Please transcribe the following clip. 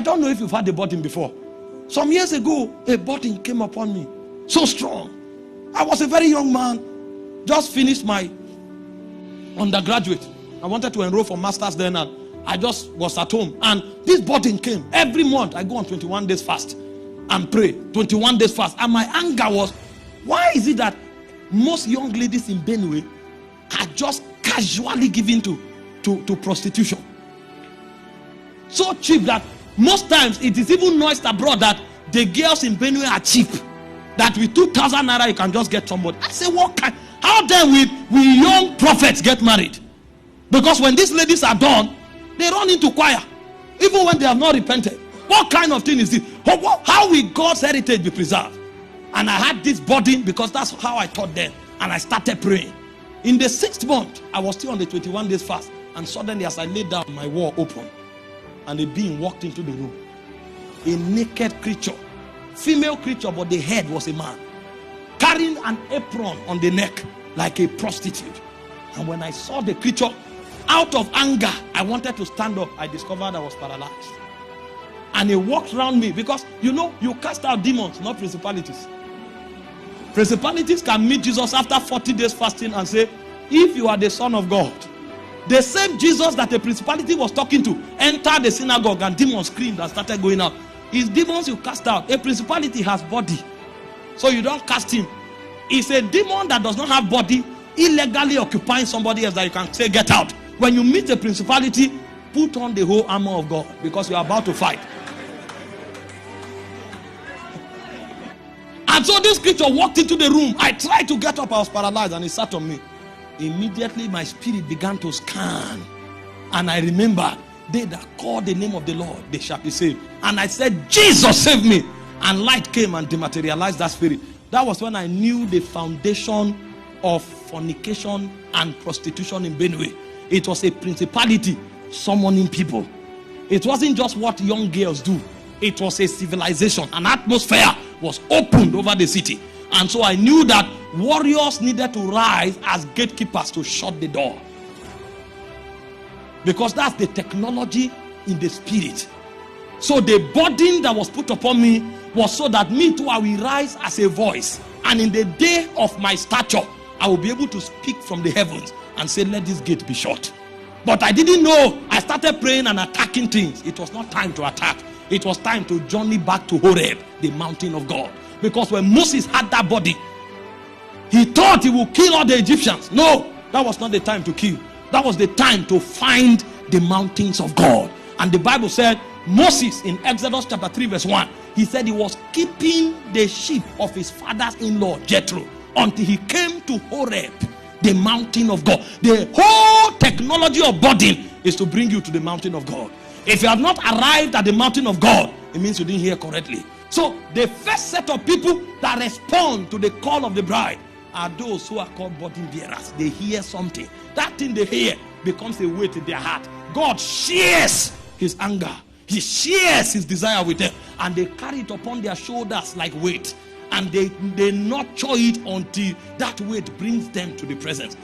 I don't know if you've had a burden before. Some years ago, a burden came upon me. So strong. I was a very young man. Just finished my undergraduate. I wanted to enroll for master's then, and I just was at home. And this burden came. Every month, I go on 21 days fast and pray. 21 days fast. And my anger was, why is it that most young ladies in Benue are just casually given to prostitution? So cheap that most times it is even noised abroad that the girls in Benue are cheap. That with 2,000 naira you can just get somebody. I say, what kind? How then will young prophets get married? Because when these ladies are done, they run into choir, even when they have not repented. What kind of thing is this? How will God's heritage be preserved? And I had this burden because that's how I thought then. And I started praying. In the 6th month, I was still on the 21 days fast. And suddenly as I laid down, my wall opened. And a being walked into the room. A naked creature. Female creature, but the head was a man. Carrying an apron on the neck like a prostitute. And when I saw the creature, out of anger, I wanted to stand up. I discovered I was paralyzed. And he walked around me because, you know, you cast out demons, not principalities. Principalities can meet Jesus after 40 days fasting and say, if you are the Son of God. The same Jesus that the principality was talking to entered the synagogue and demons screamed and started going out. It's demons you cast out. A principality has body. So you don't cast him. It's a demon that does not have body, illegally occupying somebody else that you can say, get out. When you meet a principality, put on the whole armor of God because you are about to fight. And so this creature walked into the room. I tried to get up. I was paralyzed and he sat on me. Immediately my spirit began to scan. And I remembered, they that call the name of the Lord, they shall be saved. And I said, Jesus, save me. And light came and dematerialized that spirit. That was when I knew the foundation of fornication and prostitution in Benue. It was a principality summoning people. It wasn't just what young girls do. It was a civilization. An atmosphere was opened over the city. And so I knew that warriors needed to rise as gatekeepers to shut the door. Because that's the technology in the spirit. So the burden that was put upon me was so that me too, I will rise as a voice. And in the day of my stature, I will be able to speak from the heavens and say, let this gate be shut. But I didn't know. I started praying and attacking things. It was not time to attack. It was time to journey back to Horeb, the mountain of God. Because when Moses had that body, he thought he would kill all the Egyptians. No, that was not the time to kill. That was the time to find the mountains of God. And the Bible said, Moses in Exodus chapter 3 verse 1, he said he was keeping the sheep of his father-in-law Jethro until he came to Horeb, the mountain of God. The whole technology of burden is to bring you to the mountain of God. If you have not arrived at the mountain of God, it means you didn't hear correctly. So the first set of people that respond to the call of the bride are those who are called burden bearers. They hear something. That thing they hear becomes a weight in their heart. God shares his anger. He shares his desire with them. And they carry it upon their shoulders like weight. And they nurture it until that weight brings them to the presence.